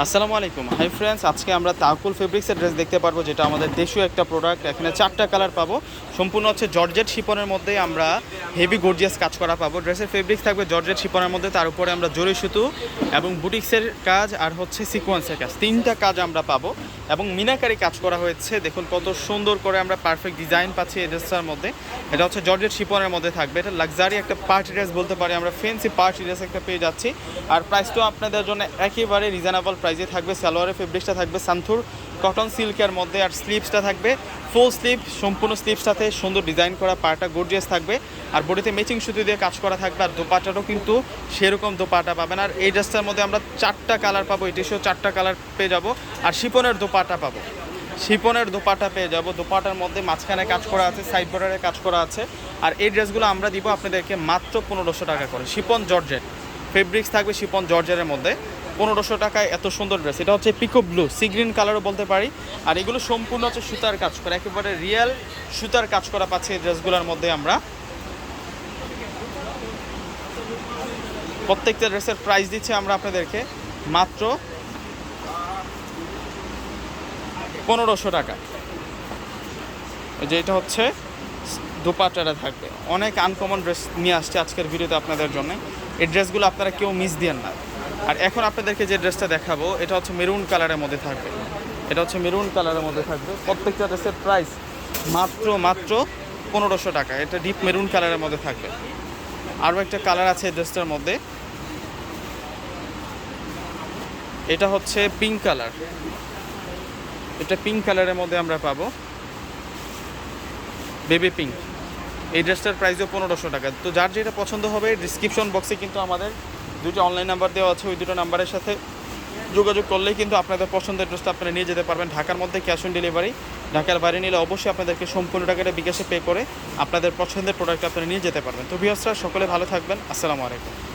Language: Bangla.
আসসালামু আলাইকুম। হাই ফ্রেন্ডস, আজকে আমরা তাকুল ফেব্রিক্সের ড্রেস দেখতে পারবো, যেটা আমাদের দেশীয় একটা প্রোডাক্ট। এখানে 4টা কালার পাবো, সম্পূর্ণ হচ্ছে জর্জেট শিপনের মধ্যে আমরা হেভি গর্জিয়াস কাজ করা পাবো। ড্রেসের ফেব্রিক্স থাকবে জর্জেট শিপনের মধ্যে, তার উপরে আমরা জরি সুতো এবং বুটিক্সের কাজ আর হচ্ছে সিকোয়েন্সের কাজ, 3টা কাজ আমরা পাবো। এবং মিনাকারি কাজ করা হয়েছে, দেখুন কত সুন্দর করে আমরা পারফেক্ট ডিজাইন পাচ্ছি এই ড্রেসটার মধ্যে। এটা হচ্ছে জর্জেট শিপনের মধ্যে থাকবে। এটা লাক্সারি একটা পার্টি ড্রেস বলতে পারি, আমরা ফ্যান্সি পার্টি ড্রেস একটা পেয়ে যাচ্ছি। আর প্রাইসটাও আপনাদের জন্য একেবারে রিজনেবল প্রাইসে থাকবে। সালোয়ারের ফেব্রিক্সটা থাকবে সান্থুর কটন সিল্কের মধ্যে, আর স্লিভসটা থাকবে ফুল স্লিভ, সম্পূর্ণ স্লিভসটাতে সুন্দর ডিজাইন করা, পাটা গর্জিয়াস থাকবে। আর বডিতে ম্যাচিং সুতো দিয়ে কাজ করা থাকবে। আর দোপাটারও কিন্তু সেরকম দোপাটা পাবেন। আর এই ড্রেসটার মধ্যে আমরা 4টা কালার পাবো, এটিসও 4টা কালার পেয়ে যাব। আর শিপনের দোপাটা পাবো, শিপনের দোপাটা পেয়ে যাব। দোপাটার মধ্যে মাঝখানে কাজ করা আছে, সাইড বর্ডারে কাজ করা আছে। আর এই ড্রেসগুলো আমরা দিব আপনাদেরকে মাত্র 1500 টাকা করে। শিপন জর্জেট ফেব্রিক্স থাকবে, শিপন জর্জেটের মধ্যে 1500 টাকায় এত সুন্দর ড্রেস। এটা হচ্ছে পিকো ব্লু, সি গ্রিন কালারও বলতে পারি। আর এগুলো সম্পূর্ণ হচ্ছে সুতার কাজ করা, একেবারে রিয়েল সুতার কাজ করা পাচ্ছি এই ড্রেসগুলোর মধ্যে আমরা। প্রত্যেকটা ড্রেসের প্রাইস দিচ্ছি আমরা আপনাদেরকে মাত্র 1500 টাকা। যেটা হচ্ছে দোপাট্টাটা থাকবে। অনেক আনকমন ড্রেস নিয়ে আসছে আজকের ভিডিওতে আপনাদের জন্য। এই ড্রেসগুলো আপনারা কেউ মিস দিয়েন না। আর এখন আপনাদেরকে যে ড্রেসটা দেখাবো, এটা হচ্ছে মেরুন কালারের মধ্যে থাকবে। এটা হচ্ছে মেরুন কালারের মধ্যে থাকবে। প্রত্যেকটা ড্রেসের প্রাইস মাত্র 1500 টাকা। এটা ডিপ মেরুন কালারের মধ্যে থাকবে। আরও একটা কালার আছে এই ড্রেসটার মধ্যে, এটা হচ্ছে পিঙ্ক কালার। এটা পিঙ্ক কালারের মধ্যে আমরা পাবো, বেবি পিঙ্ক। এই ড্রেসটার প্রাইসও 1500 টাকা। তো যার যেটা পছন্দ হবে, ডিসক্রিপশন বক্সে কিন্তু আমাদের 2টা অনলাইন নাম্বার দেওয়া আছে। ওই 2টো নাম্বারের সাথে যোগাযোগ করলেই কিন্তু আপনাদের পছন্দের ড্রেসটা আপনারা নিয়ে যেতে পারবেন। ঢাকার মধ্যে ক্যাশ অন ডেলিভারি, ঢাকার বাইরে নিলে অবশ্যই আপনাদেরকে সম্পূর্ণ টাকাটা বিকাশে পে করে আপনাদের পছন্দের প্রোডাক্ট আপনারা নিয়ে যেতে পারবেন। তো ভিউয়ার্সরা সকলে ভালো থাকবেন। আসসালামু আলাইকুম।